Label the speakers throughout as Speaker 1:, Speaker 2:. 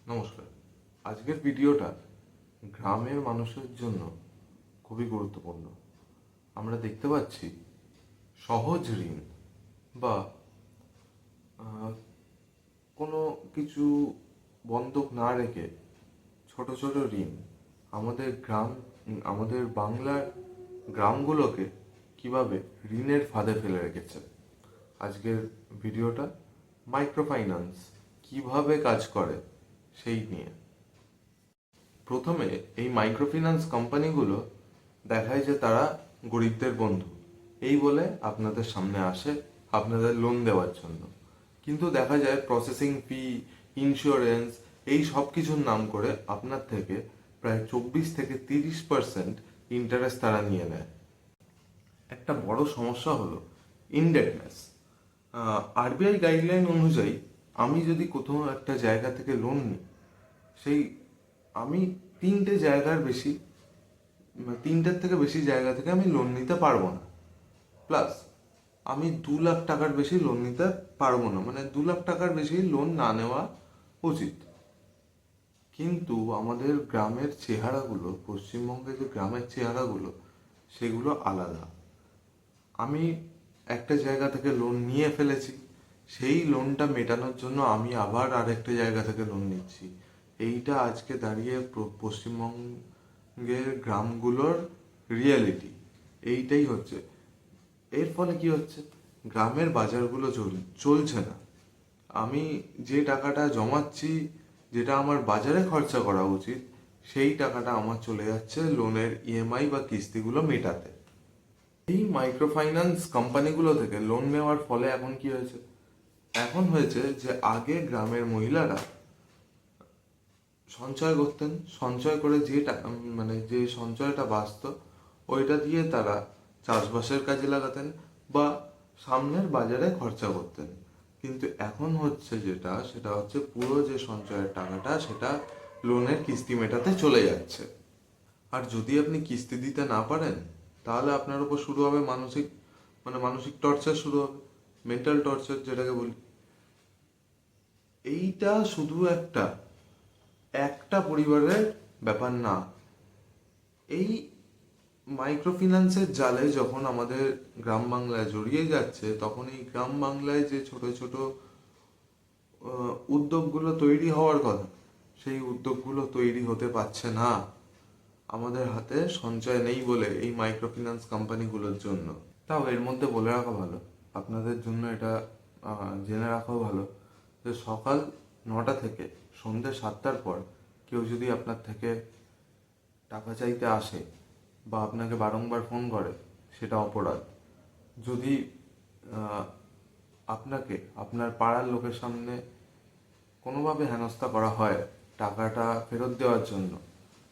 Speaker 1: নমস্কার। আজকের ভিডিওটা গ্রামের মানুষের জন্য খুবই গুরুত্বপূর্ণ। আমরা দেখতে পাচ্ছি সহজ ঋণ বা আহ, কোনো কিছু বন্ধক না রেখে ছোট ছোট ঋণ আমাদের বাংলার গ্রামগুলোকে কিভাবে ঋণের ফাঁদে ফেলে রেখেছে। আজকের ভিডিওটা মাইক্রোফাইন্যান্স কিভাবে কাজ করে সেই নিয়ে। প্রথমে এই মাইক্রোফিন্যান্স কোম্পানিগুলো দেখায় যে তারা গরিবদের বন্ধু, এই বলে আপনাদের সামনে আসে আপনাদের লোন দেওয়ার জন্য। কিন্তু দেখা যায় প্রসেসিং ফি, ইন্স্যুরেন্স, এই সব কিছুর নাম করে আপনার থেকে প্রায় 24 থেকে 30% ইন্টারেস্ট তারা নিয়ে নেয়। একটা বড় সমস্যা হলো ইনডেটনেস। আরবিআই গাইডলাইন অনুযায়ী আমি যদি কোথাও একটা জায়গা থেকে লোন নিই, সেই আমি তিনটের থেকে বেশি জায়গা থেকে আমি লোন নিতে পারবো না। প্লাস আমি 2 লাখ টাকার বেশি লোন নিতে পারবো না, মানে 2 লাখ টাকার বেশি লোন না নেওয়া উচিত। কিন্তু আমাদের গ্রামের চেহারাগুলো, পশ্চিমবঙ্গের যে গ্রামের চেহারাগুলো, সেগুলো আলাদা। আমি একটা জায়গা থেকে লোন নিয়ে ফেলেছি, সেই লোনটা মেটানোর জন্য আমি আবার আরেকটা জায়গা থেকে লোন নিচ্ছি। এইটা আজকে দাঁড়িয়ে পশ্চিমবঙ্গের গ্রামগুলোর রিয়েলিটি। এইটাই হচ্ছে। এর ফলে কি হচ্ছে, গ্রামের বাজারগুলো চলছে না। আমি যে টাকাটা জমাচ্ছি, যেটা আমার বাজারে খরচা করা উচিত, সেই টাকাটা আমার চলে যাচ্ছে লোনের ইএমআই বা কিস্তিগুলো মেটাতে। এই মাইক্রোফাইন্যান্স কোম্পানিগুলো থেকে লোন নেওয়ার ফলে এখন হয়েছে যে আগে গ্রামের মহিলারা সঞ্চয় করতেন, সঞ্চয় করে যে টাকা, মানে যে সঞ্চয়টা বাঁচতো, ওইটা দিয়ে তারা চাষবাসের কাজে লাগাতেন বা সামনের বাজারে খরচা করতেন। কিন্তু এখন হচ্ছে সেটা হচ্ছে পুরো যে সঞ্চয়ের টাকাটা, সেটা লোনের কিস্তি মেটাতে চলে যাচ্ছে। আর যদি আপনি কিস্তি দিতে না পারেন, তাহলে আপনার উপর শুরু হবে মানসিক টর্চার শুরু হবে, মেন্টাল টর্চার যেটাকে বলি। এইটা শুধু একটা একটা পরিবারের ব্যাপার না। এই মাইক্রোফিন্যান্সের জালে যখন আমাদের গ্রাম বাংলায় জড়িয়ে যাচ্ছে, তখন এই গ্রাম বাংলায় যে ছোট ছোট উদ্যোগগুলো তৈরি হওয়ার কথা, সেই উদ্যোগগুলো তৈরি হতে পারছে না। আমাদের হাতে সঞ্চয় নেই বলে এই মাইক্রোফিন্যান্স কোম্পানিগুলোর জন্য। তাও এর মধ্যে বলে রাখা ভালো, আপনাদের জন্য এটা জেনে রাখাও ভালো, যে সকাল 9টা থেকে সন্ধ্যে 7টার পর কেউ যদি আপনার থেকে টাকা চাইতে আসে বা আপনাকে বারংবার ফোন করে, সেটা অপরাধ। যদি আহ, আপনাকে আপনার পাড়ার লোকের সামনে কোনোভাবে হেনস্থা করা হয় টাকাটা ফেরত দেওয়ার জন্য,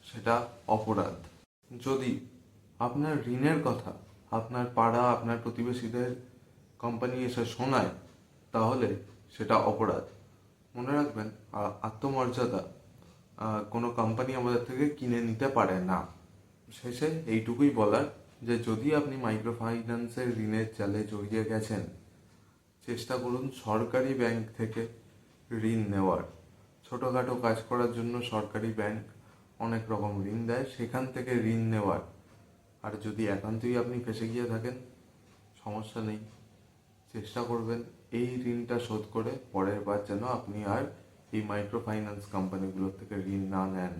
Speaker 1: সেটা অপরাধ। যদি আপনার ঋণের কথা আপনার পাড়া, আপনার প্রতিবেশীদের কোম্পানি এসে শোনায়, তাহলে সেটা অপরাধ। মনে রাখবেন, আত্মমর্যাদা কোনো কোম্পানি আমাদের থেকে কিনে নিতে পারে না। শেষে এইটুকুই বলার, যে যদি আপনি মাইক্রো ফাইন্যান্সের ঋণের জালে জড়িয়ে গেছেন, চেষ্টা করুন সরকারি ব্যাংক থেকে ঋণ নেওয়ার। ছোটোখাটো কাজ করার জন্য সরকারি ব্যাংক অনেক রকম ঋণ দেয়, সেখান থেকে ঋণ নেওয়ার। আর যদি একান্তই আপনি ফেঁসে গিয়ে থাকেন, সমস্যা নেই, চেষ্টা করবেন এই ঋণটা শোধ করে পরের বার যেন আপনি আর এই মাইক্রো ফাইন্যান্স কোম্পানিগুলোর থেকে ঋণ না নেন।